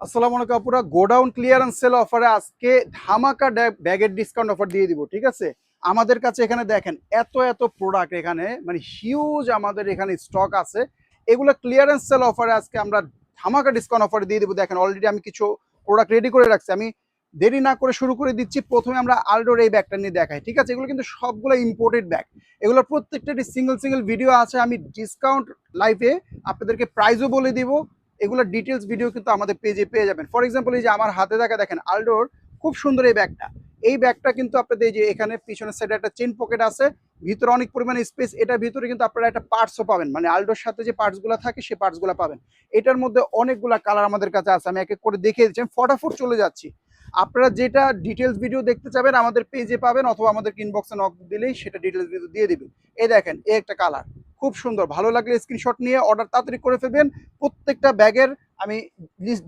আসসালামু আলাইকুম আপুরা, গোডাউন ক্লিয়ারেন্স সেল অফারে আজকে ধামাকা ব্যাগের ডিসকাউন্ট অফার দিয়ে দিব। ঠিক আছে, আমাদের কাছে এখানে দেখেন এত এত প্রোডাক্ট, এখানে মানে হিউজ আমাদের এখানে স্টক আছে। এগুলো ক্লিয়ারেন্স সেল অফারে আজকে আমরা ধামাকা ডিসকাউন্ট অফারে দিয়ে দিব। দেখেন অলরেডি আমি কিছু প্রোডাক্ট রেডি করে রাখছি, আমি দেরি না করে শুরু করে দিচ্ছি। প্রথমে আমরা আলডোর এই ব্যাগটা নিয়ে দেখাই। ঠিক আছে, এগুলো কিন্তু সবগুলো ইম্পোর্টেড ব্যাগ, এগুলো প্রত্যেকটা সিঙ্গেল সিঙ্গেল ভিডিও আছে। আমি ডিসকাউন্ট লাইভে আপনাদেরকে প্রাইসও বলে দিব, এগুলোর ডিটেলস ভিডিও কিন্তু আমাদের পেজে পেয়ে যাবেন। ফর এক্সাম্পল এই যে আমার হাতে দেখা দেখেন আলডোর, খুব সুন্দর এই ব্যাগটা। এই ব্যাগটা কিন্তু আপনাদের এই যে এখানে পিছনের সাইডে একটা চেন পকেট আছে, ভিতরে অনেক পরিমাণে স্পেস, এটার ভিতরে কিন্তু আপনারা একটা পার্টসও পাবেন, মানে আলডোর সাথে যে পার্টসগুলো থাকে সেই পার্টসগুলো পাবেন। এটার মধ্যে অনেকগুলা কালার আমাদের কাছে আছে, আমি এক এক করে দেখিয়ে দিচ্ছি। আমি ফটাফট চলে যাচ্ছি। আপনারা যেটা ডিটেলস ভিডিও দেখতে চাবেন আমাদের পেজে পাবেন, অথবা আমাদের ইনবক্সে নক দিলেই সেটা ডিটেলস ভিডিও দিয়ে দিবেন। এই দেখেন এই একটা কালার, খুব সুন্দর, ভালো লাগলে স্ক্রিনশট নিয়ে অর্ডার তাড়াতাড়ি করে ফেলবেন। প্রত্যেকটা ব্যাগের আমি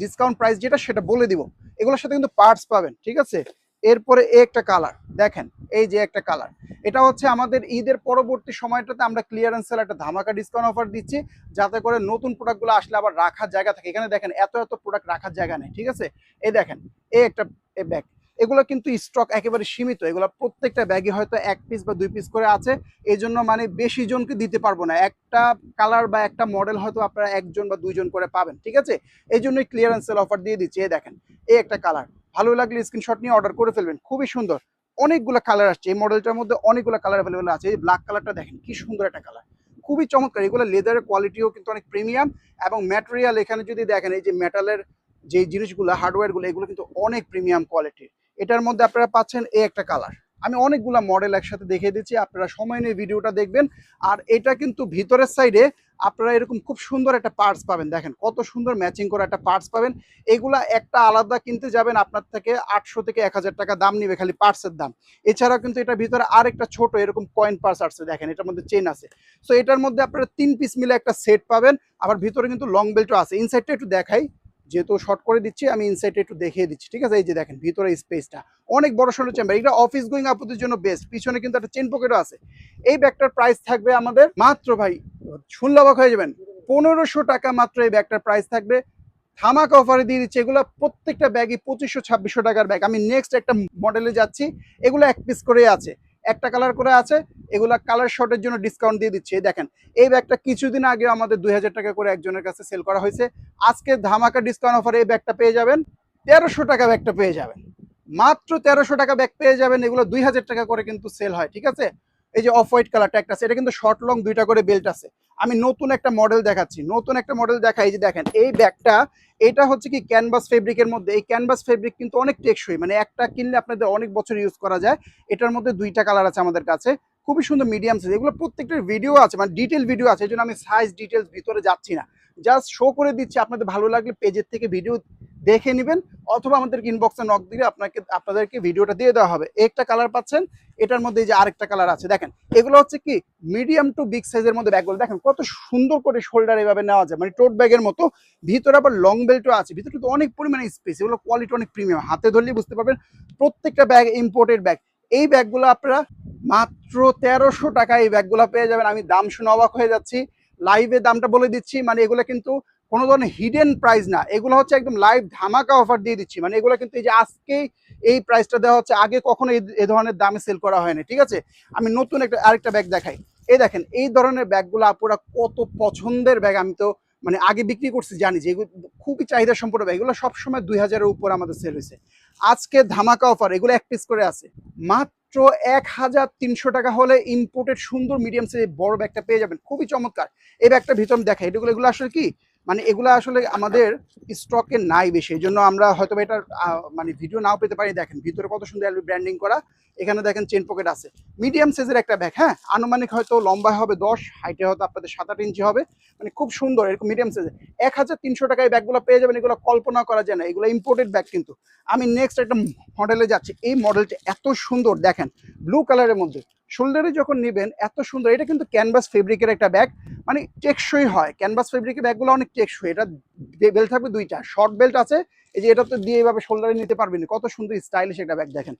ডিসকাউন্ট প্রাইস যেটা সেটা বলে দিব, এগুলোর সাথে কিন্তু পার্টস পাবেন। ঠিক আছে, এরপরে একটা কালার দেখেন, এই যে একটা কালার, এটা হচ্ছে আমাদের ঈদের পরবর্তী সময়টাতে আমরা ক্লিয়ারেন্স সেল একটা ধামাকা ডিসকাউন্ট অফার দিচ্ছি, যাতে করে নতুন প্রোডাক্টগুলো আসলে আবার রাখার জায়গা থাকে। এখানে দেখেন এত এত প্রোডাক্ট রাখার জায়গা নেই। ঠিক আছে, এই দেখেন এই একটা ব্যাগ, এগুলো কিন্তু স্টক একেবারে সীমিত, এগুলো প্রত্যেকটা ব্যাগে হয়তো এক পিস বা দুই পিস করে আছে। এই জন্য মানে বেশি জনকে দিতে পারবো না, একটা কালার বা একটা মডেল হয়তো আপনারা একজন বা দুইজন করে পাবেন। ঠিক আছে, এই জন্যই ক্লিয়ারেন্স সেল অফার দিয়ে দিচ্ছি। এই দেখেন এই একটা কালার, ভালো লাগলে স্ক্রিনশট নিয়ে অর্ডার করে ফেলবেন, খুবই সুন্দর। অনেকগুলো কালার আসছে এই মডেলটার মধ্যে, অনেকগুলো কালার অ্যাভেলেবেল আছে। এই ব্ল্যাক কালারটা দেখেন কি সুন্দর একটা কালার, খুবই চমৎকার। এগুলো লেদারের কোয়ালিটিও কিন্তু অনেক প্রিমিয়াম, এবং ম্যাটেরিয়াল এখানে যদি দেখেন এই যে মেটালের যে জিনিসগুলো হার্ডওয়্যারগুলো, এগুলো কিন্তু অনেক প্রিমিয়াম কোয়ালিটির। এটার মধ্যে আপনারা পাচ্ছেন এই একটা কালার। আমি অনেকগুলো মডেল একসাথে দেখিয়ে দিচ্ছি, আপনারা সময় নিয়ে ভিডিওটা দেখবেন। আর এটা কিন্তু ভিতরের সাইডে আপনারা এরকম খুব সুন্দর একটা পার্টস পাবেন, দেখেন কত সুন্দর ম্যাচিং করা একটা পার্টস পাবেন। এগুলা একটা আলাদা কিনতে যাবেন আপনার থেকে 800 থেকে 1000 টাকা দাম নিবে খালি পার্টসের দাম। এছাড়াও কিন্তু এটার ভিতরে আরেকটা ছোট এরকম কয়েন পার্টস আসছে, দেখেন এটার মধ্যে চেন আছে। সো এটার মধ্যে আপনারা 3 পিস মিলে একটা সেট পাবেন। আবার ভিতরে কিন্তু লং বেল্টও আছে। ইনসাইডটা একটু দেখাই, যেহেতু শর্ট করে দিচ্ছি আমি ইনসাইডটা একটু দেখিয়ে দিচ্ছি। ঠিক আছে, এই যে দেখেন ভিতরে স্পেসটা অনেক বড় সড়ো চেম্বার, এটা অফিস গোয়িং আপুদের জন্য বেস্ট। পিছনে কিন্তু একটা চেন পকেটও আছে। এই ব্যাগটার প্রাইস থাকবে আমাদের মাত্র, ভাই শুনলে অবাক হয়ে যাবেন, 1500 টাকা মাত্র এই ব্যাগটার প্রাইস থাকবে। ধামাকা অফারে দিয়ে দিচ্ছে, এগুলো প্রত্যেকটা ব্যাগই 2500 2600 টাকার ব্যাগ। আমি নেক্সট একটা মডেলে যাচ্ছি, এগুলো এক পিস করে আছে, একটা কালার করে আছে। এগুলা কালার শর্টের জন্য ডিসকাউন্ট দিয়ে দিচ্ছে। দেখেন এই ব্যাগটা কিছুদিন আগে আমাদের 2000 টাকা করে একজনের কাছে সেল করা হয়েছে। আজকে ধামাকা ডিসকাউন্ট অফারে এই ব্যাগটা পেয়ে যাবেন 1300 টাকা, ব্যাগটা পেয়ে যাবেন মাত্র 1300 টাকা ব্যাগ পেয়ে যাবেন। এগুলো 2000 টাকা করে কিন্তু সেল হয়। ঠিক আছে, এই যে অফ হোয়াইট কালারটা একটা আছে, এটা কিন্তু শর্ট লং দুইটা করে বেল্ট আছে। আমি নতুন একটা মডেল দেখাচ্ছি, নতুন একটা মডেল দেখাই। যে দেখেন এই ব্যাগটা, এটা হচ্ছে কি ক্যানভাস ফেব্রিকের মধ্যে। এই ক্যানভাস ফেব্রিক কিন্তু অনেক টেকসই, মানে একটা কিনলে আপনাদের অনেক বছর ইউজ করা যায়। এটার মধ্যে দুইটা কালার আছে আমাদের কাছে, খুবই সুন্দর মিডিয়াম সাইজ। এগুলো প্রত্যেকটার ভিডিও আছে, মানে ডিটেল ভিডিও আছে, এই জন্য আমি সাইজ ডিটেলস ভিতরে যাচ্ছি না, জাস্ট শো করে দিচ্ছি। আপনাদের ভালো লাগলে পেজের থেকে ভিডিও দেখে নেবেন, অথবা আমাদের ইনবক্সে নক দিলে আপনাদেরকে ভিডিওটা দিয়ে দেওয়া হবে। একটা কালার পাচ্ছেন, এটার মধ্যে যে আরেকটা কালার আছে। দেখেন এগুলো হচ্ছে কি মিডিয়াম টু বিগ সাইজের মধ্যে ব্যাগগুলো, দেখেন কত সুন্দর করে শোল্ডার এভাবে নেওয়া যায়, মানে টোট ব্যাগের মতো। ভিতরে আবার লং বেল্টও আছে, ভিতরে কিন্তু অনেক পরিমাণে স্পেস, এগুলো কোয়ালিটি অনেক প্রিমিয়াম, হাতে ধরলেই বুঝতে পারবেন। প্রত্যেকটা ব্যাগ ইম্পোর্টেড ব্যাগ। এই ব্যাগগুলো আপনারা মাত্র 1300 টাকা এই ব্যাগগুলো পেয়ে যাবেন। আমি দাম শুনে অবাক হয়ে যাচ্ছি, লাইভে দামটা বলে দিচ্ছি। মানে এগুলো কিন্তু কোনো ধরনের হিডেন প্রাইস না, এগুলো হচ্ছে একদম লাইভ ধামাকা অফার দিয়ে দিচ্ছি। মানে এগুলো কিন্তু এই যে আজকেই এই প্রাইসটা দেওয়া হচ্ছে, আগে কখনো এই ধরনের দামে সেল করা হয়নি। ঠিক আছে, আমি নতুন আরেকটা ব্যাগ দেখাই। এই দেখেন এই ধরনের ব্যাগগুলো আপুরা কত পছন্দের ব্যাগ, আমি তো মানে আগে বিক্রি করছি, জানি যে এগুলো খুবই চাহিদা সম্পন্ন ব্যাগ। এগুলো সবসময় 2000-এর উপর আমাদের সেল হয়েছে। আজকে ধামাকা অফার, এগুলো এক পিস করে আছে, মাত্র 1300 টাকা হলে ইম্পোর্টেড সুন্দর মিডিয়াম সাইজ বড় ব্যাগটা পেয়ে যাবেন, খুবই চমৎকার। এই ব্যাগটা ভিতরে দেখাই, এগুলো আসলে কি, মানে এগুলো আসলে আমাদের স্টকে নাই বেশি, এই জন্য আমরা হয়তো এটার মানে ভিডিও নাও পেতে পারি। দেখেন ভিতরে কত সুন্দর ব্র্যান্ডিং করা, এখানে দেখেন চেন পকেট আছে। মিডিয়াম সাইজের একটা ব্যাগ, হ্যাঁ আনুমানিক হয়তো লম্বা হবে 10, হাইটে হয়তো আপনাদের 7-8 ইঞ্চি হবে, মানে খুব সুন্দর এরকম মিডিয়াম সাইজের। 1300 টাকায় ব্যাগগুলো পেয়ে যাবেন, এগুলো কল্পনা করা যায় না, এগুলো ইম্পোর্টেড ব্যাগ। কিন্তু আমি নেক্সট একটা মডেলে যাচ্ছি, এই মডেলটা এত সুন্দর, দেখেন ব্লু কালারের মধ্যে, শোল্ডারে যখন নেবেন এত সুন্দর। এটা কিন্তু ক্যানভাস ফেব্রিকের একটা ব্যাগ, মানে টেকসই হয়, ক্যানভাস ফেব্রিকের ব্যাগগুলো অনেক টেকসই। এটা বেল্ট থাকবে দুইটা, শর্ট বেল্ট আছে, এই যে এটা তো দিয়ে এইভাবে শোল্ডারে নিতে পারবেন, কত সুন্দর স্টাইলিশ একটা ব্যাগ। দেখেন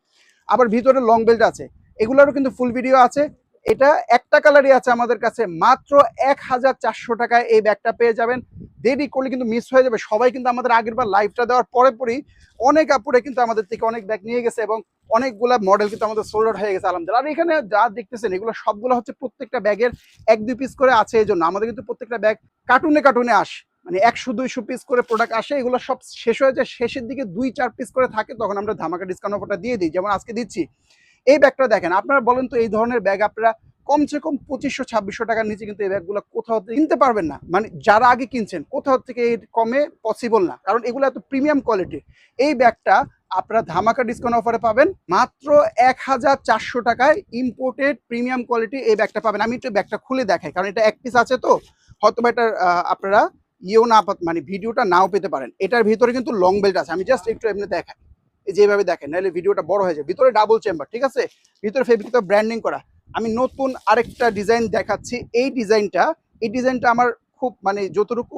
আবার ভিতরে লং বেল্ট আছে, এগুলোরও কিন্তু ফুল ভিডিও আছে। এটা একটা কালারই আছে আমাদের কাছে, মাত্র 1400 টাকায় এই ব্যাগটা পেয়ে যাবেন। দেরি করলে কিন্তু মিস হয়ে যাবে। সবাই কিন্তু আমাদের আগের বার লাইভটা দেওয়ার পরেই অনেক আপুরে কিন্তু আমাদের থেকে অনেক ব্যাগ নিয়ে গেছে এবং অনেকগুলা মডেল কিন্তু আমাদের সোল্ড আউট হয়ে গেছে আলহামদুলিল্লাহ। আর এখানে যা দেখতেছেন এগুলো সবগুলো হচ্ছে প্রত্যেকটা ব্যাগের 1-2 পিস করে আছে। এই জন্য আমাদের কিন্তু প্রত্যেকটা ব্যাগ কার্টুনে আসে, মানে 100-200 পিস করে প্রোডাক্ট আসে। এগুলো সব শেষ হয়ে যায়, শেষের দিকে 2-4 পিস করে থাকে, তখন আমরা ধামাকা ডিসকাউন্ট অফারটা দিয়ে দিই, যেমন আজকে দিচ্ছি। এই ব্যাগটা দেখেন, আপনারা বলেন তো এই ধরনের ব্যাগ আপনারা কমসে কম 2500-2600 টাকার নিচে কিন্তু এই ব্যাগগুলো কোথাও কিনতে পারবেন না। মানে যারা আগে কিনছেন কোথাও থেকে এই কমে পসিবল না, কারণ এগুলো এত প্রিমিয়াম কোয়ালিটি। এই ব্যাগটা আপনারা ধামাকা ডিসকাউন্ট অফারে পাবেন মাত্র 1400 টাকায়। ইম্পোর্টেড প্রিমিয়াম কোয়ালিটি এই ব্যাগটা পাবেন। আমি একটু ব্যাগটা খুলে দেখাই, কারণ এটা এক পিস আছে তো হয়তো বা এটা আপনারা না মানে ভিডিওটা নাও পেতে পারেন। এটার ভিতরে কিন্তু লং বেল্ট আছে, আমি জাস্ট একটু এমনি দেখাই, যেভাবে দেখেন, নাহলে ভিডিওটা বড় হয়ে যায়। ভিতরে ডাবল চেম্বার, ঠিক আছে, ভিতরে ফেব্রিক ব্র্যান্ডিং করা। আমি নতুন আরেকটা ডিজাইন দেখাচ্ছি। এই ডিজাইনটা আমার খুব মানে যতটুকু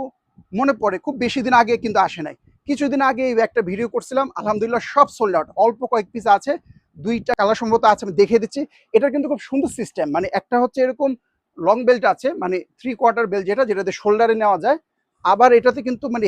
মনে পড়ে খুব বেশি দিন আগে কিন্তু আসে নাই, কিছুদিন আগে এই একটা ভিডিও করছিলাম, আলহামদুলিল্লাহ সব সোল্ড আউট। অল্প কয়েক পিস আছে, 2টা কালার সম্ভবত আছে, আমি দেখিয়ে দিচ্ছি। এটা কিন্তু খুব সুন্দর সিস্টেম, মানে একটা হচ্ছে এরকম লং বেল্ট আছে, মানে 3/4 বেল্ট, যেটাতে শোল্ডারে নেওয়া যায়। আবার এটাতে কিন্তু মানে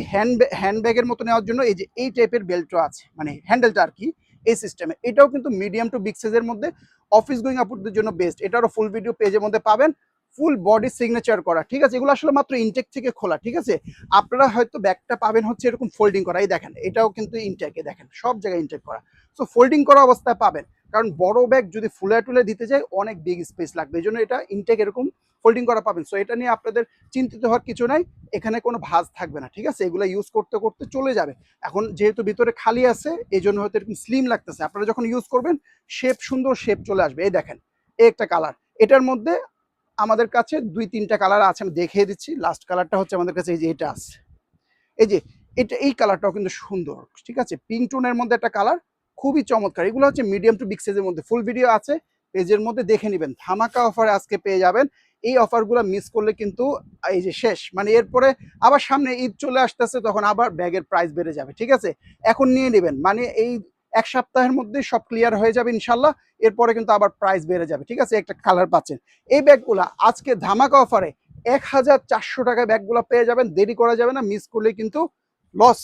হ্যান্ডব্যাগের মতো নেওয়ার জন্য এই যে এই টাইপের বেল্টও আছে, মানে হ্যান্ডেলটা আর কি এই সিস্টেমে। এটাও কিন্তু মিডিয়াম টু বিগ সাইজের মধ্যে অফিস গোয়িং আপুদের জন্য বেস্ট। এটারও ফুল ভিডিও পেজের মধ্যে পাবেন, ফুল বডি সিগনেচার করা, ঠিক আছে। এগুলো আসলে মাত্র ইনটেক থেকে খোলা, ঠিক আছে। আপনারা হয়তো ব্যাগটা পাবেন হচ্ছে এরকম ফোল্ডিং করা, এই দেখেন এটাও কিন্তু ইনটেকে, দেখেন সব জায়গায় ইনটেক করা। সো ফোল্ডিং করা অবস্থায় পাবেন, কারণ বড় ব্যাগ যদি ফুলে টুলে দিতে যায় অনেক বিগ স্পেস লাগবে, এই জন্য এটা ইনটেক এরকম ফোল্ডিং করা পাবেন। সো এটা নিয়ে আপনাদের চিন্তিত হওয়ার কিছু নাই, এখানে কোনো ভাঁজ থাকবে না, ঠিক আছে। এগুলো ইউজ করতে করতে চলে যাবে। এখন যেহেতু ভিতরে খালি আছে এই জন্য হয়তো এরকম স্লিম লাগতেছে, আপনারা যখন ইউজ করবেন শেপ, সুন্দর শেপ চলে আসবে। এই দেখেন এই একটা কালার, এটার মধ্যে আমাদের কাছে 2-3টা কালার আছে, আমি দেখিয়ে দিচ্ছি। লাস্ট কালারটা হচ্ছে আমাদের কাছে এই যে এটা আছে, এই যে এই কালারটাও কিন্তু সুন্দর, ঠিক আছে। পিঙ্ক টোনের মধ্যে একটা কালার, খুবই চমৎকার। এগুলো হচ্ছে মিডিয়াম টু বিগ সাইজের মধ্যে, ফুল ভিডিও আছে পেজের মধ্যে, দেখে নেবেন। ধামাকা অফারে আজকে পেয়ে যাবেন। এই অফারগুলো মিস করলে কিন্তু এই যে শেষ, মানে এরপরে আবার সামনে ঈদ চলে আসতেছে, তখন আবার ব্যাগের প্রাইস বেড়ে যাবে, ঠিক আছে। এখন নিয়ে নেবেন, মানে এই 1 সপ্তাহের মধ্যে সব ক্লিয়ার হয়ে যাবে ইনশাল্লাহ। এরপরে কিন্তু আবার প্রাইস বেড়ে যাবে, ঠিক আছে। একটা কালার পাচ্ছেন। এই ব্যাগগুলো আজকে ধামাকা অফারে 1400 টাকায় ব্যাগগুলো পেয়ে যাবেন। দেরি করা যাবে না, মিস করলে কিন্তু লস।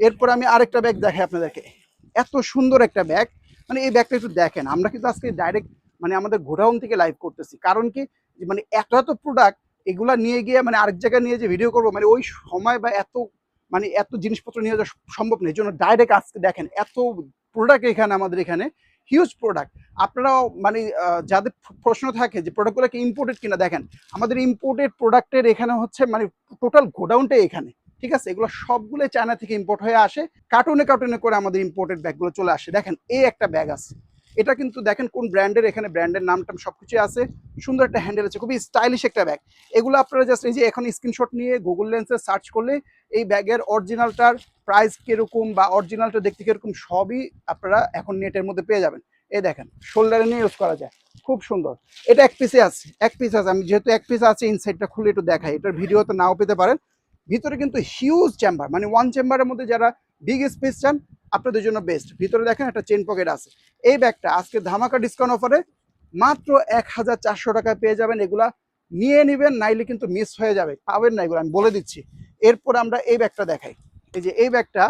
এরপর আমি আরেকটা ব্যাগ দেখাই আপনাদেরকে, এত সুন্দর একটা ব্যাগ। মানে এই ব্যাগটা একটু দেখেন, আমরা কিন্তু আজকে ডাইরেক্ট মানে আমাদের গোডাউন থেকে লাইভ করতেছি, কারণ কি মানে এত প্রোডাক্ট, এগুলা নিয়ে গিয়ে মানে আরেক জায়গায় নিয়ে যে ভিডিও করবো, মানে ওই সময় বা এত জিনিসপত্র নিয়ে যাওয়া সম্ভব নেই। এই জন্য ডাইরেক্ট আজকে দেখেন এত প্রোডাক্ট এখানে, আমাদের এখানে হিউজ প্রোডাক্ট। আপনারাও মানে যাদের প্রশ্ন থাকে যে প্রোডাক্টগুলো কি ইম্পোর্টেড কিনা, দেখেন আমাদের ইম্পোর্টেড প্রোডাক্টের এখানে হচ্ছে মানে টোটাল গোডাউনটাই এখানে, ঠিক আছে। এগুলো সবগুলো চায়না থেকে ইম্পোর্ট হয়ে আসে, কার্টুনে করে আমাদের ইম্পোর্টেড ব্যাগগুলো চলে আসে। দেখেন এই একটা ব্যাগ আছে, এটা কিন্তু দেখেন কোন ব্র্যান্ডের, এখানে ব্র্যান্ডের নামটাম সবকিছু আছে, সুন্দর একটা হ্যান্ডেল আছে, খুবই স্টাইলিশ একটা ব্যাগ। এগুলো আপনারা জাস্ট এই যে এখন স্ক্রিনশট নিয়ে গুগল লেন্সে সার্চ করলে এই ব্যাগের অরিজিনালটার প্রাইস কিরকম বা অরিজিনালটা দেখতে কিরকম সবই আপনারা এখন নেটের মধ্যে পেয়ে যাবেন। এই দেখেন শোল্ডারে নিয়ে ইউজ করা যায়, খুব সুন্দর। এটা এক পিস আছে, আমি যেহেতু এক পিস আছে ইনসাইডটা খুলে একটু দেখাই, এটার ভিডিও তো নাও পেতে পারেন। ভিতরে কিন্তু হিউজ চেম্বার, মানে ওয়ান চেম্বারের মধ্যে যারা বিগ স্পেস চান আপনাদের জন্য বেস্ট। ভিতরে দেখেন একটা চেন পকেট আছে। এই ব্যাগটা আজকে ধামাকা ডিসকাউন্ট অফারে মাত্র 1400 টাকায় পেয়ে যাবেন। এগুলা নিয়ে নেবেন, নাইলে কিন্তু মিস হয়ে যাবে, পাবেন না এগুলো, আমি বলে দিচ্ছি। এরপর আমরা এই ব্যাগটা দেখাই, এই যে এই ব্যাগটা,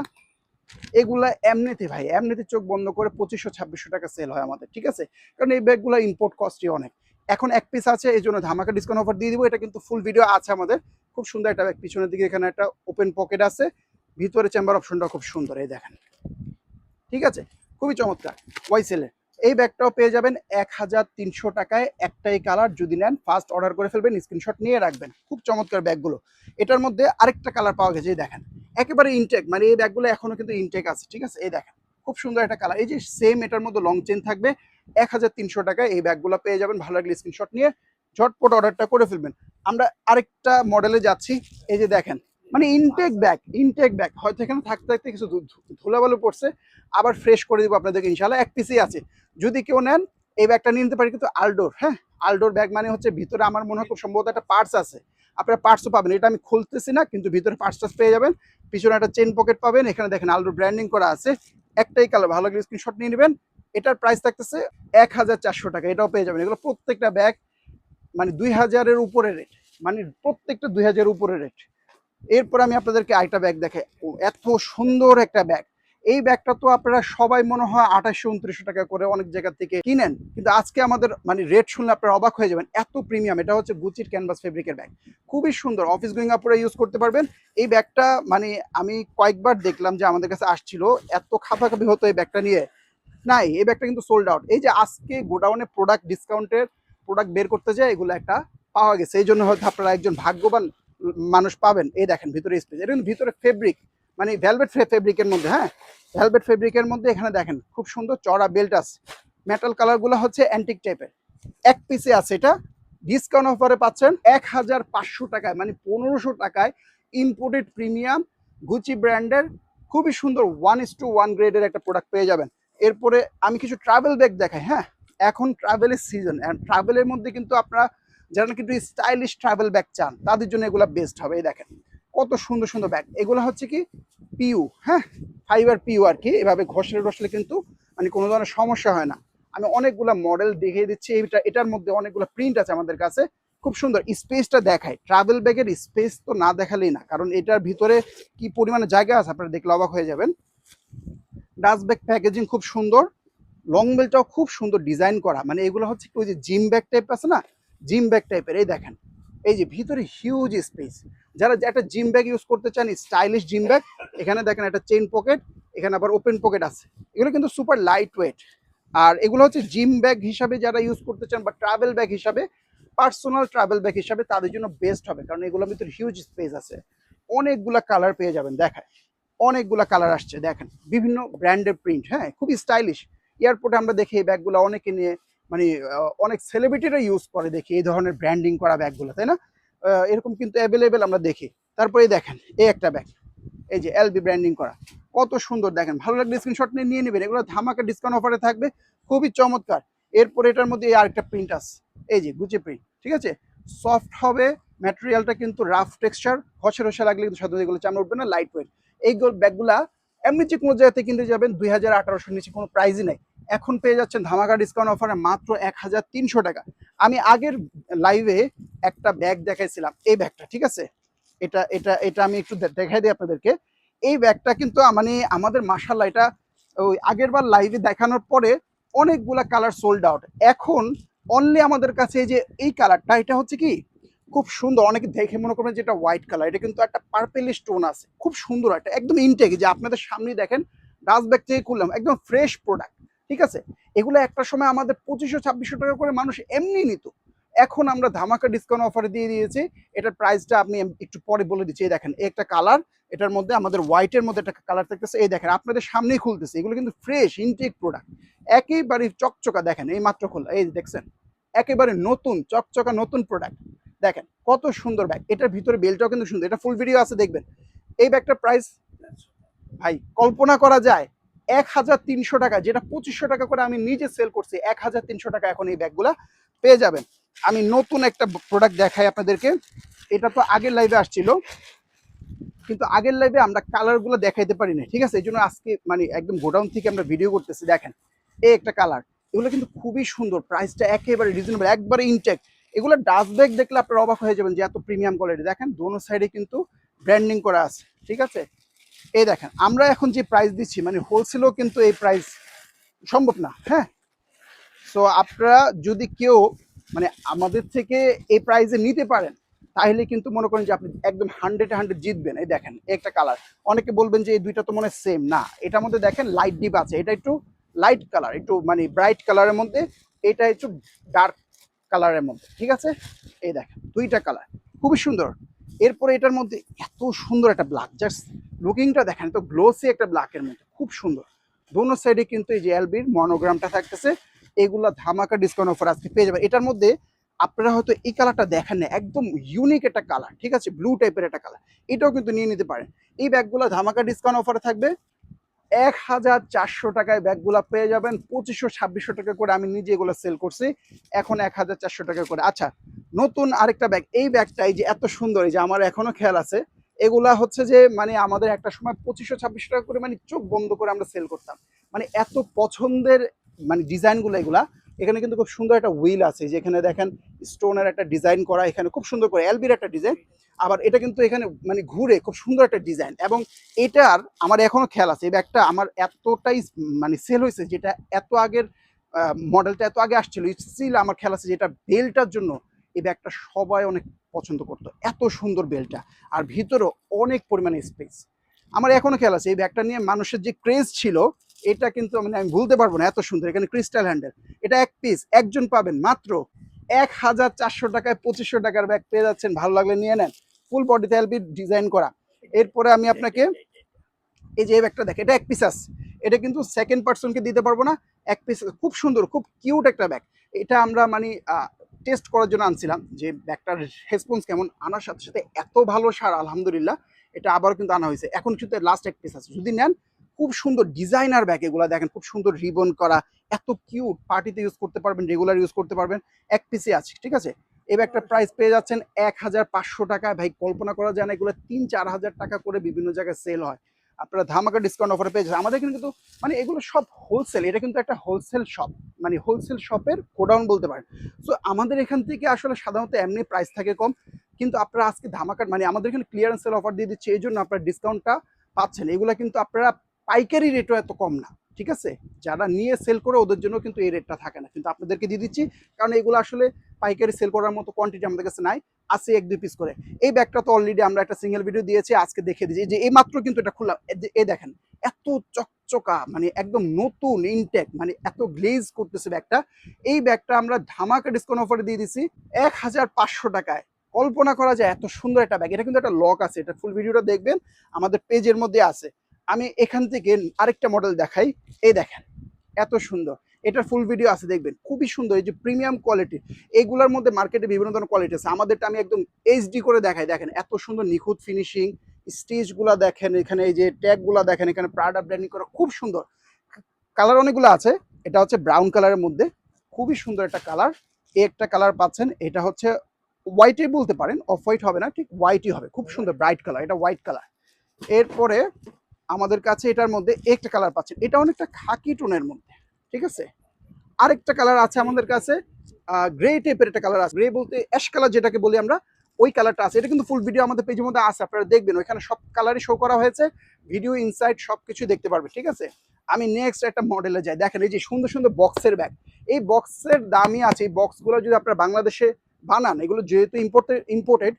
এগুলা এমনিতে চোখ বন্ধ করে 2500-2600 টাকা সেল হয় আমাদের, ঠিক আছে। কারণ এই ব্যাগগুলো ইম্পোর্ট কস্টই অনেক। এখন এক পিস আছে এই জন্য ধামাকা ডিসকাউন্ট অফার দিয়ে দিব। এটা কিন্তু ফুল ভিডিও আছে আমাদের, খুব সুন্দর একটা ব্যাগ। পিছনের দিকে এখানে একটা ওপেন পকেট আছে, ভিতরে চেম্বার অপশনটা খুব সুন্দর, এই দেখেন, ঠিক আছে, খুবই চমৎকার। ওয়াইসেলের এই ব্যাগটাও পেয়ে যাবেন 1300 টাকায়, একটাই কালার। যদি নেন ফার্স্ট অর্ডার করে ফেলবেন, স্ক্রিনশট নিয়ে রাখবেন। খুব চমৎকার ব্যাগগুলো। এটার মধ্যে আরেকটা কালার পাওয়া গেছে, এই দেখেন একেবারে ইনটেক, মানে এই ব্যাগগুলো এখনো কিন্তু ইনটেক আছে, ঠিক আছে। এই দেখেন খুব সুন্দর একটা কালার, এই যে সেম এটার মধ্যে লং চেন থাকবে। 1300 টাকায় এই ব্যাগগুলো পেয়ে যাবেন। ভালো লাগলে স্ক্রিনশট নিয়ে ঝটপট অর্ডারটা করে ফেলবেন। আমরা আরেকটা মডেলে যাচ্ছি, এই যে দেখেন, মানে ইনটেক ব্যাগ হয়তো এখানে থাকতে থাকতে কিছু ধুলাবালু পড়ছে, আবার ফ্রেশ করে দিব আপনাদেরকে ইনশাল্লাহ। এক পিসই আছে, যদি কেউ নেন এই ব্যাগটা নিয়ে নিতে পারি। কিন্তু আলডোর, হ্যাঁ আলডোর ব্যাগ মানে হচ্ছে ভিতরে আমার মনে হয় খুব সম্ভবত একটা পার্টস আছে, আপনারা পার্টসও পাবেন। এটা আমি খুলতেছি না, কিন্তু ভিতরে পার্টস পেয়ে যাবেন। পিছনে একটা চেন পকেট পাবেন, এখানে দেখেন আলডোর ব্র্যান্ডিং করা আছে। একটাই কালার, ভালো স্ক্রিনশট নিয়ে নেবেন। এটার প্রাইস থাকতেছে 1400 টাকা, এটাও পেয়ে যাবেন। এগুলো প্রত্যেকটা ব্যাগ মানে 2000-এর উপরে রেট, মানে প্রত্যেকটা 2000-এর উপরে রেট। এরপর আমি আপনাদেরকে আরেকটা ব্যাগ দেখাই, এত সুন্দর একটা ব্যাগ। এই ব্যাগটা তো আপনারা সবাই মনে হয় 2800-2900 টাকা করে অনেক জায়গা থেকে কিনেন, কিন্তু আজকে আমাদের মানে রেট শুনলে আপনারা অবাক হয়ে যাবেন, এত প্রিমিয়াম। এটা হচ্ছে গুচির ক্যানভাস ফেব্রিকের ব্যাগ, খুবই সুন্দর, অফিস গোয়িং আপনারা ইউজ করতে পারবেন। এই ব্যাগটা মানে আমি কয়েকবার দেখলাম যে আমাদের কাছে আসছিল, এত খাপাখাপি হতো এই ব্যাগটা নিয়ে, নাই এই ব্যাগটা কিন্তু সোল্ড আউট। এই যে আজকে গোডাউনে প্রোডাক্ট ডিসকাউন্টের প্রোডাক্ট বের করতে যায়, এগুলো একটা পাওয়া গেছে, এই জন্য হয়তো আপনারা একজন ভাগ্যবান মানুষ পাবেন। এই দেখেন ভিতরে স্পেস, এটা কিন্তু ভিতরে ফেব্রিক, মানে ভেলভেট ফেব্রিকের মধ্যে, হ্যাঁ ভেলভেট ফেব্রিকের মধ্যে। এখানে দেখেন খুব সুন্দর চড়া বেল্ট আছে, মেটাল কালারগুলো হচ্ছে অ্যান্টিক টাইপের। এক পিসে আছে, এটা ডিসকাউন্ট অফারে পাচ্ছেন 1500 টাকায়, মানে 1500 টাকায় ইম্পোর্টেড প্রিমিয়াম গুচি ব্র্যান্ডের খুবই সুন্দর 1:1 গ্রেডের একটা প্রোডাক্ট পেয়ে যাবেন। এরপরে আমি কিছু ট্রাভেল ব্যাগ দেখাই। হ্যাঁ, এখন ট্রাভেলের সিজন, অ্যান্ড ট্রাভেলের মধ্যে কিন্তু আপনারা যারা নাকি একটু স্টাইলিশ ট্রাভেল ব্যাগ চান তাদের জন্য এগুলো বেস্ট হবে। এই দেখেন কত সুন্দর সুন্দর ব্যাগ, এগুলো হচ্ছে কি পিইউ, হ্যাঁ ফাইবার পিইউ আর কি, এভাবে ঘষলে কিন্তু মানে কোনো ধরনের সমস্যা হয় না। আমি অনেকগুলো মডেল দেখিয়ে দিচ্ছি, এটার মধ্যে অনেকগুলো প্রিন্ট আছে আমাদের কাছে, খুব সুন্দর। স্পেসটা দেখায়, ট্রাভেল ব্যাগের স্পেস তো না দেখালেই না, কারণ এটার ভিতরে কি পরিমাণে জায়গা আছে আপনারা দেখলে অবাক হয়ে যাবেন। ডাস্ট ব্যাগ প্যাকেজিং খুব সুন্দর, লং বেলটাও খুব সুন্দর ডিজাইন করা, মানে এগুলো হচ্ছে কি ওই যে জিম ব্যাগ টাইপ আছে না, জিম ব্যাগ টাইপের। এই দেখেন এই যে ভিতরে হিউজ স্পেস, যারা একটা জিম ব্যাগ ইউজ করতে চান, স্টাইলিশ জিম ব্যাগ, এখানে দেখেন একটা চেইন পকেট, এখানে আবার ওপেন পকেট আছে। এগুলো কিন্তু সুপার লাইট ওয়েট, আর এগুলো হচ্ছে জিম ব্যাগ হিসাবে যারা ইউজ করতে চান বা ট্রাভেল ব্যাগ হিসাবে, পার্সোনাল ট্রাভেল ব্যাগ হিসাবে তাদের জন্য বেস্ট হবে, কারণ এগুলোর ভিতরে হিউজ স্পেস আছে। অনেকগুলা কালার পেয়ে যাবেন, দেখায় অনেকগুলা কালার আসছে, দেখেন বিভিন্ন ব্র্যান্ডের প্রিন্ট, হ্যাঁ খুবই স্টাইলিশ। এয়ারপোর্টে আমরা দেখি এই ব্যাগগুলো অনেকে নিয়ে, মানে অনেক সেলিব্রিটিরা ইউজ করে দেখি এই ধরনের ব্র্যান্ডিং করা ব্যাগগুলো, তাই না? এরকম কিন্তু অ্যাভেলেবেল আমরা দেখি। তারপরে দেখেন এই একটা ব্যাগ, এই যে এলবি ব্র্যান্ডিং করা, কত সুন্দর দেখেন, ভালো লাগলে স্ক্রিনশট নিয়ে নেবেন, এগুলো ধামাকা ডিসকাউন্ট অফারে থাকবে, খুবই চমৎকার। এরপরে এটার মধ্যে আরেকটা প্রিন্ট আছে, এই যে গুচি প্রিন্ট, ঠিক আছে, সফট হবে ম্যাটেরিয়ালটা, কিন্তু রাফ টেক্সচার, ঘষে লাগলে কিন্তু সাধারণত এগুলো চামড়া উঠবে না, লাইট ওয়েট। এই ব্যাগগুলা এমনি যে কোনো জায়গাতে কিনতে যাবেন 2018-র নিচে কোনো প্রাইজই নেই, এখন পেয়ে যাচ্ছেন ধামাকা ডিসকাউন্ট অফারে মাত্র 1300 টাকা। আমি আগের লাইভে একটা ব্যাগ দেখাইছিলাম, এই ব্যাগটা, ঠিক আছে, এটা এটা এটা আমি একটু দেখাই দিই আপনাদেরকে। এই ব্যাগটা কিন্তু মানে আমাদের মাশাআল্লাহ, এটা ওই আগের বার লাইভে দেখানোর পরে অনেকগুলা কালার সোল্ড আউট, এখন অনলি আমাদের কাছে এই যে এই কালারটা, এটা হচ্ছে কি খুব সুন্দর, অনেকে দেখে মনে করবেন যেটা হোয়াইট কালার, এটা কিন্তু একটা পার্পেলিশ টোন আছে, খুব সুন্দর একটা একদম ইনটেক, যে আপনাদের সামনেই দেখেন ডাস্ট ব্যাগ থেকে খুললাম, একদম ফ্রেশ প্রোডাক্ট, ঠিক আছে। এগুলো একটা সময় আমাদের 2500-2600 টাকা করে মানুষ এমনি নিত, এখন আমরা ধামাকা ডিসকাউন্ট অফারে দিয়ে দিয়েছি। এটার প্রাইসটা আপনি একটু পরে বলে দিচ্ছি। এই দেখেন একটা কালার, এটার মধ্যে আমাদের হোয়াইটের মধ্যে একটা কালার থাকতেছে, এই দেখেন আপনাদের সামনেই খুলতেছে, এগুলো কিন্তু ফ্রেশ ইনটেক প্রোডাক্ট, একেবারে চকচকা, দেখেন এই মাত্র খোলা, এই দেখছেন একেবারে নতুন চকচকা নতুন প্রোডাক্ট। দেখেন কত সুন্দর ব্যাগ, এটার ভিতরে বেলটাও কিন্তু সুন্দর, এটা ফুল ভিডিও আছে দেখবেন। এই ব্যাগটার প্রাইস ভাই কল্পনা করা যায় 1300 টাকা, যেটা 2500 টাকা করে আমি নিজে সেল করছি, 1300 টাকা এখন এই ব্যাগগুলা পেয়ে যাবেন। আমি নতুন একটা প্রোডাক্ট দেখাই আপনাদেরকে, এটা তো আগের লাইভে আসছিল, কিন্তু আগের লাইভে আমরা কালারগুলো দেখাইতে পারি না, ঠিক আছে, এই জন্য আজকে মানে একদম গোডাউন থেকে আমরা ভিডিও করতেছি। দেখেন এই একটা কালার, এগুলো কিন্তু খুবই সুন্দর, প্রাইসটা একেবারে রিজনেবল, একবারে ইনটেক। এগুলো ডাস্ট ব্যাগ দেখলে আপনারা অবাক হয়ে যাবেন যে এত প্রিমিয়াম কোয়ালিটি। দেখেন দোনো সাইডে কিন্তু ব্র্যান্ডিং করা আছে, ঠিক আছে। এই দেখেন আমরা এখন যে প্রাইস দিচ্ছি, মানে হোলসেলও কিন্তু এই প্রাইস সম্ভব না, হ্যাঁ। সো আপনারা যদি কেউ মানে আমাদের থেকে এই প্রাইসে নিতে পারেন, তাহলে কিন্তু মনে করেন যে আপনি একদম 100-100 জিতবেন। এই দেখেন একটা কালার, অনেকে বলবেন যে এই দুইটা তো মনে হয় সেম, না, এটার মধ্যে দেখেন লাইট ডিপ আছে, এটা একটু লাইট কালার, একটু মানে ব্রাইট কালারের মধ্যে, এটা একটু ডার্ক কালারের মধ্যে, ঠিক আছে। এই দেখেন দুইটা কালার খুবই সুন্দর। এরপরে এটার মধ্যে এত সুন্দর একটা ব্ল্যাক, জাস্ট লুকিংটা দেখেন, তো গ্লোসি একটা ব্ল্যাকের মধ্যে খুব সুন্দর। দোনো সাইডে কিন্তু এই যে এলবির মনোগ্রামটা থাকতেছে, এগুলা ধামাকা ডিসকাউন্ট অফার আজকে পেয়ে যাবেন। এটার মধ্যে আপনারা হয়তো এই কালারটা দেখেন না, একদম ইউনিক একটা কালার, ঠিক আছে, ব্লু টাইপের একটা কালার, এটাও কিন্তু নিয়ে নিতে পারেন। এই ব্যাগগুলো ধামাকা ডিসকাউন্ট অফারে থাকবে 1400 টাকায়, ব্যাগগুলো পেয়ে যাবেন 2500-2600 টাকা করে, আমি নিজে এগুলো সেল করছি, এখন 1400 টাকা করে। আচ্ছা, নতুন আরেকটা ব্যাগ, এই ব্যাগটা এই যে এত সুন্দর, এই যে আমার এখনো খেয়াল আছে, এগুলা হচ্ছে যে মানে আমাদের একটা সময় 2500-2600 টাকা করে মানে চোখ বন্ধ করে আমরা সেল করতাম, মানে এত পছন্দের মানে ডিজাইনগুলো এগুলা। এখানে কিন্তু খুব সুন্দর একটা হুইল আছে, যেখানে দেখেন স্টোনের একটা ডিজাইন করা, এখানে খুব সুন্দর করে এলবির একটা ডিজাইন। আবার এটা কিন্তু এখানে মানে ঘুরে খুব সুন্দর একটা ডিজাইন। এবং এটার আমার এখনো খেয়াল আছে, এই ব্যাগটা আমার এতটাই মানে সেল হয়েছে, যেটা এত আগের মডেলটা এত আগে আসছিল, স্টিল আমার খেয়াল আছে যে এটা বেলটার জন্য এই ব্যাগটা সবাই অনেক পছন্দ করতো, এত সুন্দর বেলটা, আর ভিতরেও অনেক পরিমাণে স্পেস। আমার এখনো খেয়াল আছে এই ব্যাগটা নিয়ে মানুষের যে ক্রেজ ছিল, এটা কিন্তু মানে আমি ভুলতে পারবো না, এত সুন্দর। এখানে ক্রিস্টাল হ্যান্ডেল, এটা এক পিস একজন পাবেন মাত্র 1400 টাকায়। 2500 টাকার ব্যাগ পেয়ে যাচ্ছেন, ভালো লাগলে নিয়ে নেন। ফুল বডিতে এলবি ডিজাইন করা। এরপরে আমি আপনাকে এই যে এই ব্যাগটা দেখেন, এটা এক পিস আছে, এটা কিন্তু সেকেন্ড পার্সনকে দিতে পারবো না, এক পিস, খুব সুন্দর খুব কিউট একটা ব্যাগ। এটা আমরা মানে টেস্ট করার জন্য আনছিলাম যে ব্যাগটার রেসপন্স কেমন, আনার সাথে সাথে এত ভালো সার আলহামদুলিল্লাহ, এটা আবার কিন্তু আনা হয়েছে। এখন কিন্তু লাস্ট এক পিস আছে, যদি নেন খুব সুন্দর ডিজাইনার ব্যাগ, এগুলো দেখেন খুব সুন্দর রিবন করা, এত কিউট, পার্টিতে ইউজ করতে পারবেন, রেগুলার ইউজ করতে পারবেন, এক পিসে আছে, ঠিক আছে। এই ব্যাগটার প্রাইস পেয়ে যাচ্ছেন 1500 টাকায়। ভাই কল্পনা করা যায় না, এগুলো 3-4 হাজার টাকা করে বিভিন্ন জায়গায় সেল হয়, আপনারা ধামাকা ডিসকাউন্ট অফারে পেয়ে যাচ্ছেন। আমাদের এখানে কিন্তু মানে এগুলো সব হোলসেল, এটা কিন্তু একটা হোলসেল শপ, মানে হোলসেল শপের গোডাউন বলতে পারেন। সো আমাদের এখান থেকে আসলে সাধারণত এমনি প্রাইস থাকে কম, কিন্তু আপনারা আজকে ধামাকার মানে আমাদের এখানে ক্লিয়ারেন্স সেল অফার দিয়ে দিচ্ছে, এই জন্য আপনারা ডিসকাউন্টটা পাচ্ছেন। এগুলো কিন্তু আপনারা পাইকারি রেটও এত কম না, ঠিক আছে। যারা নিয়ে সেল করে ওদের জন্য কিন্তু এই রেটটা থাকে না, কিন্তু আপনাদেরকে দিয়ে দিচ্ছি, কারণ এগুলো আসলে পাইকারি সেল করার মতো কোয়ান্টিটি আমাদের কাছে নাই, আছে 1-2 পিস করে। এই ব্যাগটা তো অলরেডি আমরা একটা সিঙ্গেল ভিডিও দিয়েছি, আজকে দেখে দিয়েছি যে এই মাত্র কিন্তু এটা খুললাম, এই দেখেন এত চকচকা, মানে একদম নতুন ইনটেক, মানে এত গ্লেজ করতেছে ব্যাগটা। এই ব্যাগটা আমরা ধামাকা ডিসকাউন্ট অফারে দিয়ে দিছি 1500 টাকায়। কল্পনা করা যায় এত সুন্দর একটা ব্যাগ। এটা কিন্তু একটা লক আছে, এটা ফুল ভিডিওটা দেখবেন আমাদের পেজের মধ্যে আছে। আমি এখান থেকে আরেকটা মডেল দেখাই, এই দেখেন এত সুন্দর, এটার ফুল ভিডিও আছে দেখবেন, খুবই সুন্দর, এই যে প্রিমিয়াম কোয়ালিটি। এইগুলোর মধ্যে মার্কেটে বিভিন্ন ধরনের কোয়ালিটি আছে, আমাদেরটা আমি একদম এইচডি করে দেখাই, দেখেন এত সুন্দর নিখুঁত ফিনিশিং, স্টিচগুলো দেখেন, এখানে এই যে ট্যাগগুলো দেখেন, এখানে প্রাডা ব্র্যান্ডিং করা, খুব সুন্দর। কালার অনেকগুলো আছে, এটা হচ্ছে ব্রাউন কালারের মধ্যে, খুবই সুন্দর একটা কালার। একটা কালার পাচ্ছেন, এটা হচ্ছে হোয়াইটই বলতে পারেন, অফ হোয়াইট হবে না, ঠিক হোয়াইটই হবে, খুব সুন্দর ব্রাইট কালার, এটা হোয়াইট কালার। এরপরে আমাদের কাছে এটার মধ্যে একটা কালার পাচ্ছেন, এটা অনেকটা খাকি টোনের মধ্যে, ঠিক আছে। আরেকটা কালার আছে আমাদের কাছে, গ্রে টাইপের একটা কালার আছে, গ্রে বলতে অ্যাশ কালার যেটাকে বলি আমরা, ওই কালারটা আছে। এটা কিন্তু ফুল ভিডিও আমাদের পেজের মধ্যে আছে, আপনারা দেখবেন, ওইখানে সব কালারই শো করা হয়েছে, ভিডিও ইনসাইড সব কিছু দেখতে পারবে, ঠিক আছে। আমি নেক্সট একটা মডেলে যাই, দেখেন এই যে সুন্দর সুন্দর বক্সের ব্যাগ, এই বক্সের দামই আছে, এই বক্সগুলো যদি আপনারা বাংলাদেশে বানান, এগুলো যেহেতু ইম্পোর্টেড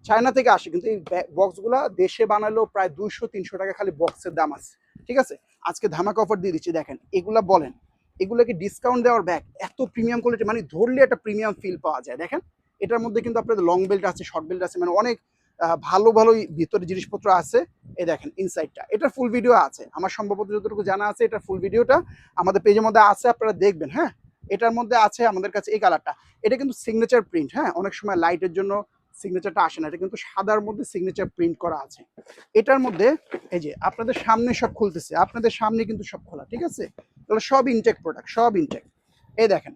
চায়না থেকে আসে, কিন্তু এই বক্সগুলো দেশে বানালেও প্রায় 200-300 টাকা খালি বক্সের দাম আছে, ঠিক আছে। আজকে ধামাকা অফার দিয়ে দিচ্ছি, দেখেন এগুলা বলেন, এগুলোকে ডিসকাউন্ট দেওয়ার ব্যাগ, এত প্রিমিয়াম কোয়ালিটি, মানে ধরলে একটা প্রিমিয়াম ফিল পাওয়া যায়। দেখেন এটার মধ্যে কিন্তু আপনাদের লং বেল্ট আছে, শর্ট বেল্ট আছে, মানে অনেক ভালো ভালো ভিতরে জিনিসপত্র আছে। এই দেখেন ইনসাইডটা, এটার ফুল ভিডিও আছে, আমার সম্ভবত যতটুকু জানা আছে এটার ফুল ভিডিওটা আমাদের পেজের মধ্যে আছে, আপনারা দেখবেন। হ্যাঁ, এটার মধ্যে আছে আমাদের কাছে এই কালারটা, এটা কিন্তু সিগনেচার প্রিন্ট। হ্যাঁ, অনেক সময় লাইটের জন্য সিগনেচারটা আসে না, এটা কিন্তু সাদার মধ্যে সিগনেচার প্রিন্ট করা আছে। এটার মধ্যে এই যে আপনাদের সামনে সব খুলতেছে, আপনাদের সামনে কিন্তু সব খোলা, ঠিক আছে। এগুলো সব ইনটেক প্রোডাক্ট, সব ইনটেক। এই দেখেন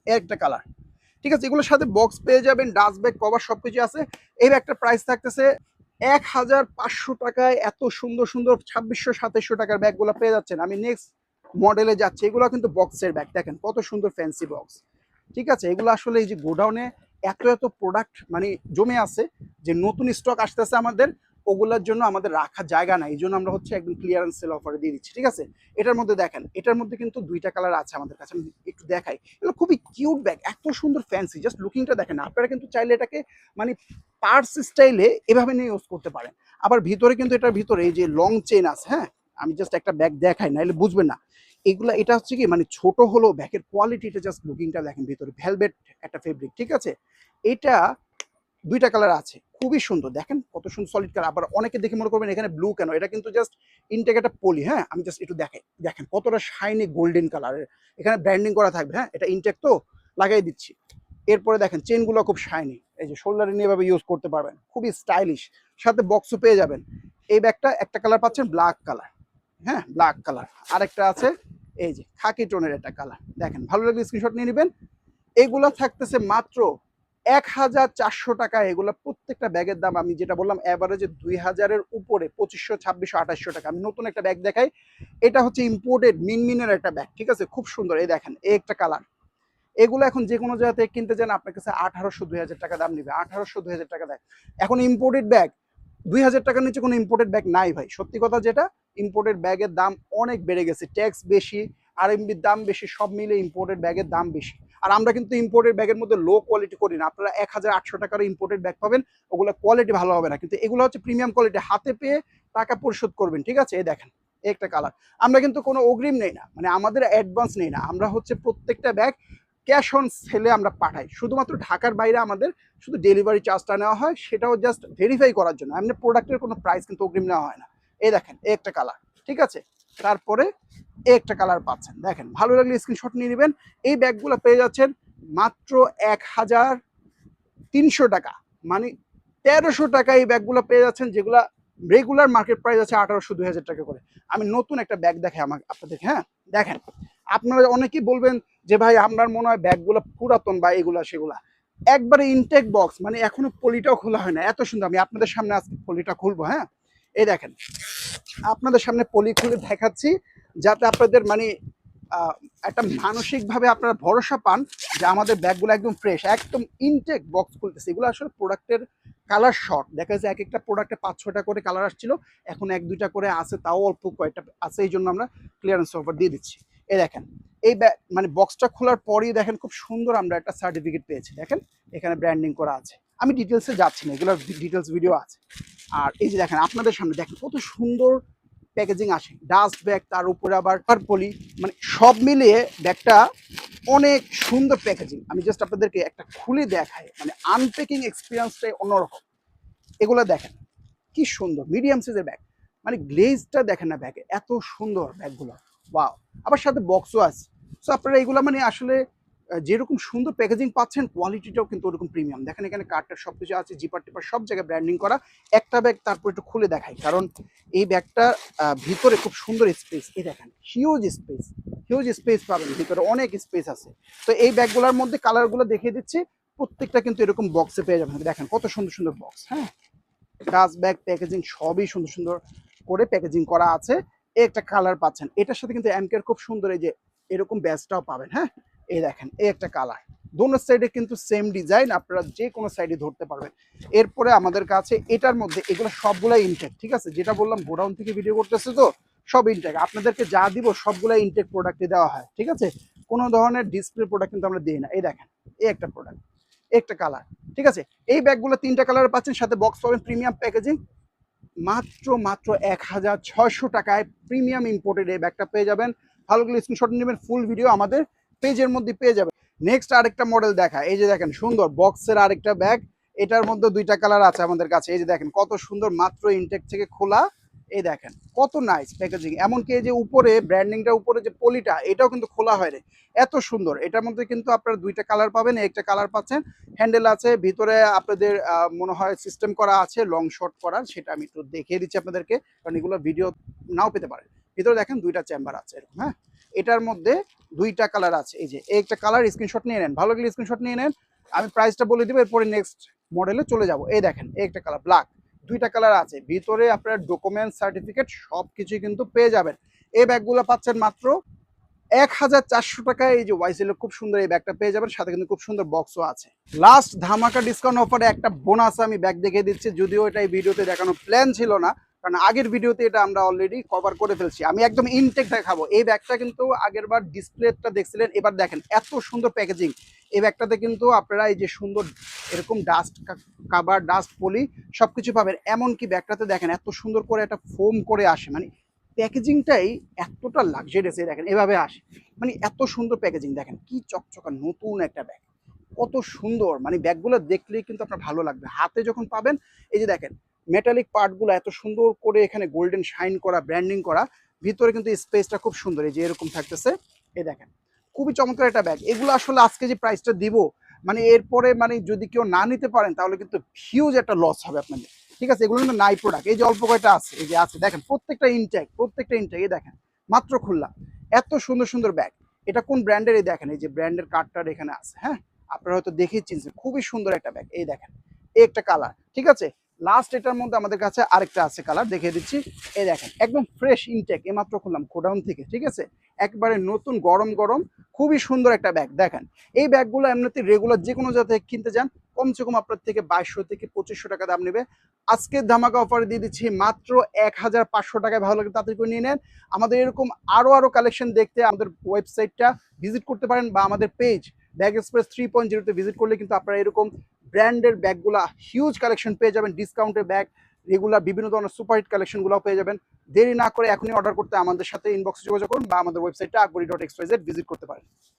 একটা কালার, ঠিক আছে। এগুলোর সাথে বক্স পেয়ে যাবেন, ডাস্ট ব্যাগ, কভার সবকিছু আছে। এই ব্যাগটা প্রাইস থাকতেছে 1500 টাকায়। এত সুন্দর সুন্দর 2600-2700 টাকার ব্যাগগুলো পেয়ে যাচ্ছেন। আমি নেক্সট মডেলে যাচ্ছি, এগুলো কিন্তু বক্সের ব্যাগ, দেখেন কত সুন্দর ফ্যান্সি বক্স, ঠিক আছে। এগুলো আসলে এই যে গোডাউনে এত এত প্রোডাক্ট মানে জমে আছে, যে নতুন স্টক আসতেছে আমাদের, ওগুলোর জন্য আমাদের রাখার জায়গা নাই, এই জন্য আমরা হচ্ছে একদম ক্লিয়ারেন্স সেল অফারে দিয়ে দিচ্ছি, ঠিক আছে। এটার মধ্যে দেখেন, এটার মধ্যে কিন্তু 2টা কালার আছে আমাদের কাছে, আমি একটু দেখাই। এগুলো খুবই কিউট ব্যাগ, এত সুন্দর ফ্যান্সি, জাস্ট লুকিংটা দেখেন। আপনারা কিন্তু চাইলে এটাকে মানে পার্স স্টাইলে এভাবে নিয়ে ইউজ করতে পারেন। আবার ভিতরে কিন্তু এটার ভিতরে এই যে লং চেন আছে। হ্যাঁ, আমি জাস্ট একটা ব্যাগ দেখাই, নাহলে বুঝবেন না এগুলা। এটা হচ্ছে কি মানে ছোট হলো, ব্যাগের কোয়ালিটিটা জাস্ট লুকিংটা দেখেন, ভিতরে ভেলভেট একটা ফেব্রিক, ঠিক আছে। এটা 2টা কালার আছে, খুবই সুন্দর, দেখেন কত সুন্দর সলিড কালার। আবার অনেকে দেখে মনে করবেন এখানে ব্লু কেন, এটা কিন্তু জাস্ট ইনটেক একটা পলি। হ্যাঁ, আমি জাস্ট একটু দেখাই, দেখেন কতটা শাইনি গোল্ডেন কালারের, এখানে ব্র্যান্ডিং করা থাকবে। হ্যাঁ, এটা ইনটেক তো লাগাই দিচ্ছি। এরপরে দেখেন চেনগুলো খুব শাইনি, এই যে শোল্ডারে নিয়ে এভাবে ইউজ করতে পারবেন, খুবই স্টাইলিশ, সাথে বক্সও পেয়ে যাবেন। এই ব্যাগটা একটা কালার পাচ্ছেন ব্ল্যাক কালার, হ্যাঁ ব্ল্যাক কালার। আরেকটা আছে এই যে খাকি টোনের একটা কালার, দেখেন ভালো লাগলে স্ক্রিনশট নিয়ে নেবেন। এগুলা থাকতেছে মাত্র 1400 টাকা। এগুলো প্রত্যেকটা ব্যাগের দাম আমি যেটা বললাম অ্যাভারেজে 2000-এর উপরে, 2500, 2600, 2800 টাকা। আমি নতুন একটা ব্যাগ দেখাই, এটা হচ্ছে ইম্পোর্টেড মিনমিনের একটা ব্যাগ, ঠিক আছে, খুব সুন্দর। এই দেখেন এই একটা কালার, এগুলো এখন যে কোনো জায়গা থেকে কিনতে যান আপনার কাছে 1800-2000 টাকা দাম নিবে, 1800-2000 টাকা দেয়। এখন ইম্পোর্টেড ব্যাগ 2000 টাকার নিচে কোনো ইম্পোর্টেড ব্যাগ নাই ভাই, সত্যি কথা যেটা। ইম্পোর্টেড ব্যাগের দাম অনেক বেড়ে গেছে, ট্যাক্স বেশি, আরএমবির দাম বেশি, সব মিলে ইম্পোর্টেড ব্যাগের দাম বেশি। আর আমরা কিন্তু ইম্পোর্টেড ব্যাগের মধ্যে লো কোয়ালিটি করি না। আপনারা 1800 টাকার ইম্পোর্টেড ব্যাগ পাবেন, ওগুলো কোয়ালিটি ভালো হবে না, কিন্তু এগুলো হচ্ছে প্রিমিয়াম কোয়ালিটি, হাতে পেয়ে টাকা পরিশোধ করবেন, ঠিক আছে। এই দেখেন একটা কালার। আমরা কিন্তু কোনো অগ্রিম নেই না, মানে আমাদের অ্যাডভান্স নেই না, আমরা হচ্ছে প্রত্যেকটা ব্যাগ ক্যাশ অন সেলে আমরা পাঠাই। শুধুমাত্র ঢাকার বাইরে আমাদের শুধু ডেলিভারি চার্জটা নেওয়া হয়, সেটাও জাস্ট ভেরিফাই করার জন্য। এমনি প্রোডাক্টের কোনো প্রাইস কিন্তু অগ্রিম নেওয়া হয় না। এই দেখেন এই একটা কালার, ঠিক আছে। তারপরে এই একটা কালার পাচ্ছেন, দেখেন ভালো লাগলে স্ক্রিনশট নিয়ে নেবেন। এই ব্যাগগুলো পেয়ে যাচ্ছেন মাত্র 1300 টাকা, মানে 1300 টাকা এই ব্যাগগুলো পেয়ে যাচ্ছেন, যেগুলা রেগুলার মার্কেট প্রাইস আছে 1800-2000 টাকা করে। আমি নতুন একটা ব্যাগ দেখাই আপনাদের, হ্যাঁ দেখেন। আপনারা অনেকেই বলবেন যে ভাই আপনার মনে হয় ব্যাগগুলো পুরাতন বা এগুলা সেগুলা, একবারে ইনটেক বক্স, মানে এখনো পলিটাও খোলা হয় না, এত সুন্দর। আমি আপনাদের সামনে আজকে পলিটা খুলবো, হ্যাঁ এই দেখেন আপনাদের সামনে পলি খুলে দেখাচ্ছি, যাতে আপনাদের মানে একটা মানসিকভাবে আপনারা ভরসা পান যে আমাদের ব্যাগগুলো একদম ফ্রেশ, একদম ইনটেক বক্স খুলতেছে। এগুলো আসলে প্রোডাক্টের কালার শর্ট, দেখা যায় এক একটা প্রোডাক্টে 5-6টা করে কালার আসছিল, এখন 1-2টা করে আছে, তাও অল্প কয়েকটা আছে, এই জন্য আমরা ক্লিয়ারেন্স অফার দিয়ে দিচ্ছি। এই দেখেন এই মানে বক্সটা খোলার পরেই দেখেন খুব সুন্দর আমরা একটা সার্টিফিকেট পেয়েছি, দেখেন এখানে ব্র্যান্ডিং করা আছে। আমি ডিটেলসে যাচ্ছি না, এগুলোর ডিটেলস ভিডিও আছে। আর এই যে দেখেন আপনাদের সামনে দেখেন কত সুন্দর প্যাকেজিং আসে, ডাস্ট ব্যাগ, তার উপরে আবার পলি, মানে সব মিলিয়ে ব্যাগটা অনেক সুন্দর প্যাকেজিং। আমি জাস্ট আপনাদেরকে একটা খুলে দেখাই, মানে আনপ্যাকিং এক্সপিরিয়েন্সটাই অন্যরকম। এগুলো দেখেন কি সুন্দর মিডিয়াম সাইজের ব্যাগ, মানে গ্লেজটা দেখেন না ব্যাগে, এত সুন্দর ব্যাগগুলো, ওয়াও। আবার সাথে বক্সও আছে। সো আপনারা এগুলো মানে আসলে যেরকম সুন্দর প্যাকেজিং পাচ্ছেন, কোয়ালিটিটাও কিন্তু ওরকম প্রিমিয়াম। দেখেন এখানে কার্ডটার সব কিছু আছে, জিপার টিপার সব জায়গায় ব্র্যান্ডিং করা। একটা ব্যাগ তারপর একটু খুলে দেখাই, কারণ এই ব্যাগটা ভিতরে খুব সুন্দর স্পেস, এই দেখেন হিউজ স্পেস, হিউজ স্পেস পাবেন ভিতরে, অনেক স্পেস আছে। তো এই ব্যাগগুলোর মধ্যে কালারগুলো দেখিয়ে দিচ্ছি, প্রত্যেকটা কিন্তু এরকম বক্সে পেয়ে যাবেন। দেখেন কত সুন্দর সুন্দর বক্স, হ্যাঁ ডাস্ট ব্যাগ প্যাকেজিং সবই সুন্দর সুন্দর করে প্যাকেজিং করা আছে। একটা কালার পাচ্ছেন, এটার সাথে কিন্তু এমকের খুব সুন্দর এই যে এরকম ব্যাজটাও পাবেন, হ্যাঁ এই দেখেন এই একটা কালার। দোনো সাইডে কিন্তু সেম ডিজাইন, আপনারা যে কোনো সাইডে ধরতে পারবেন। এরপরে আমাদের কাছে এটার মধ্যে এগুলো সবগুলাই ইনটেক, ঠিক আছে, যেটা বললাম গোডাউন থেকে ভিডিও করতেছে তো সব ইনটেক। আপনাদেরকে যা দিব সবগুলাই ইনটেক প্রোডাক্টে দেওয়া হয়, ঠিক আছে। কোনো ধরনের ডিসপ্লে প্রোডাক্ট কিন্তু আমরা দিই না। এই দেখেন এই একটা প্রোডাক্ট, একটা কালার, ঠিক আছে। এই ব্যাগগুলো 3টা কালার পাচ্ছেন, সাথে বক্স পাবেন, প্রিমিয়াম প্যাকেজিং। মাত্র মাত্র 1600 টাকায় প্রিমিয়াম ইম্পোর্টেড এই ব্যাগটা পেয়ে যাবেন। ভালো করে স্ক্রিনশট নেবেন, ফুল ভিডিও আমাদের পেজের মধ্যে পেয়ে যাবেন। নেক্সট আরেকটা মডেল দেখা, এই যে দেখেন সুন্দর বক্সের আরেকটা ব্যাগ, এটার মধ্যে 2টা কালার আছে আমাদের কাছে। এই যে দেখেন কত সুন্দর, মাত্র ইনটেক থেকে খোলা, এই দেখেন কত নাইস প্যাকেজিং। এমনকি এই যে উপরে ব্র্যান্ডিংটা, উপরে যে পলিটা, এটাও কিন্তু খোলা হয় রে, এত সুন্দর। এটার মধ্যে কিন্তু আপনারা 2টা কালার পাবেন, একটা কালার পাচ্ছেন, হ্যান্ডেল আছে ভিতরে আপনাদের মনে হয় সিস্টেম করা আছে লং শর্ট করার, সেটা আমি একটু দেখিয়ে দিচ্ছি আপনাদেরকে, কারণ এগুলো ভিডিও নাও পেতে পারে। ভিতরে দেখেন 2টা চেম্বার আছে এরকম, হ্যাঁ এটার মধ্যে 2টা কালার আছে। এই যে একটা কালার, স্ক্রিনশট নিয়ে নেন, ভালো লাগলে স্ক্রিনশট নিয়ে নেন। আমি প্রাইসটা বলে দিব, এরপরে নেক্সট মডেলে চলে যাব। এই দেখেন একটা কালার ব্ল্যাক, 2টা কালার আছে, ভিতরে আপনার ডকুমেন্ট সার্টিফিকেট সব কিছুই কিন্তু পেয়ে যাবেন। এই ব্যাগগুলো পাচ্ছেন মাত্র 1400 টাকায়। এই যে ওয়াইসেল খুব সুন্দর এই ব্যাগটা পেয়ে যাবেন, সাথে কিন্তু খুব সুন্দর বক্সও আছে। লাস্ট ধামাকা ডিসকাউন্ট অফারে একটা বোনাস আমি ব্যাগ দেখিয়ে দিচ্ছি, যদিও এটা এই ভিডিওতে দেখানোর প্ল্যান ছিল না, কারণ আগের ভিডিওতে এটা আমরা অলরেডি কভার করে ফেলছি। আমি একদম ইনটেক দেখাবো। এই ব্যাগটা কিন্তু আগেরবার ডিসপ্লেটা দেখছিলেন, এবার দেখেন এত সুন্দর প্যাকেজিং। এই ব্যাগটাতে কিন্তু আপনারা এই যে সুন্দর এরকম ডাস্ট কাভার, ডাস্ট পলি সবকিছু পাবেন। এমনকি ব্যাগটাতে দেখেন এত সুন্দর করে একটা ফোম করে আসে, মানে প্যাকেজিংটাই এতটা লাক্সারিয়াস, দেখেন এভাবে আসে, মানে এত সুন্দর প্যাকেজিং। দেখেন কি চকচকা নতুন একটা ব্যাগ, কত সুন্দর, মানে ব্যাগগুলো দেখলেই কিন্তু আপনার ভালো লাগবে হাতে যখন পাবেন। এই যে দেখেন মেটালিক পার্টগুলো এত সুন্দর করে এখানে গোল্ডেন শাইন করা, ব্র্যান্ডিং করা, ভিতরে কিন্তু স্পেসটা খুব সুন্দর, এই যে এরকম থাকতেছে। এই দেখেন খুবই চমৎকার একটা ব্যাগ। এগুলো আসলে আজকে যে প্রাইসটা দিব, মানে এরপরে মানে যদি কেউ না নিতে পারেন তাহলে কিন্তু হিউজ একটা লস হবে আপনাদের, ঠিক আছে। এগুলো কিন্তু নাই প্রোডাক্ট, এই যে অল্প কয়টা আছে, এই যে আছে দেখেন প্রত্যেকটা ইনটেক, প্রত্যেকটা ইনটেক। এই দেখেন মাত্র খুললাম, এত সুন্দর সুন্দর ব্যাগ। এটা কোন ব্র্যান্ডের, এই দেখেন এই যে ব্র্যান্ডের কার্ডটা এখানে আছে, হ্যাঁ আপনারা হয়তো দেখেই চিনছেন, খুবই সুন্দর একটা ব্যাগ। এই দেখেন এই একটা কালার, ঠিক আছে। লাস্ট এটার মধ্যে আমাদের কাছে আরেকটা আছে কালার, দেখিয়ে দিচ্ছি। এই দেখেন একদম ফ্রেশ ইনটেক, এমাত্র খুললাম গোডাউন থেকে, ঠিক আছে। একবারে নতুন গরম গরম, খুবই সুন্দর একটা ব্যাগ। দেখেন এই ব্যাগগুলো এমনিতে রেগুলার যে কোনো জায়গা থেকে কিনতে যান কমসে কম আপনার থেকে 2200 থেকে 2500 টাকা দাম নেবে। আজকে ধামাকা অফারে দিয়ে দিচ্ছি মাত্র 1500 টাকায়। ভালো লাগে তাড়াতাড়ি করে নিয়ে নেন। আমাদের এরকম আরো কালেকশন দেখতে আমাদের ওয়েবসাইটটা ভিজিট করতে পারেন, বা আমাদের পেজ ব্যাগ এক্সপ্রেস 3.0 ভিজিট করলে কিন্তু আপনারা এরকম ব্র্যান্ডের ব্যাগগুলা হিউজ কালেকশন পেয়ে যাবেন, ডিসকাউন্টের ব্যাগ, রেগুলার বিভিন্ন ধরনের সুপারহিট কালেকশনগুলো পেয়ে যাবেন। দেরি না করে এখনই অর্ডার করতে আমাদের সাথে ইনবক্সে যোগাযোগ করুন, বা আমাদের ওয়েবসাইটটা আকবরী.xyz ভিজিট করতে পারেন।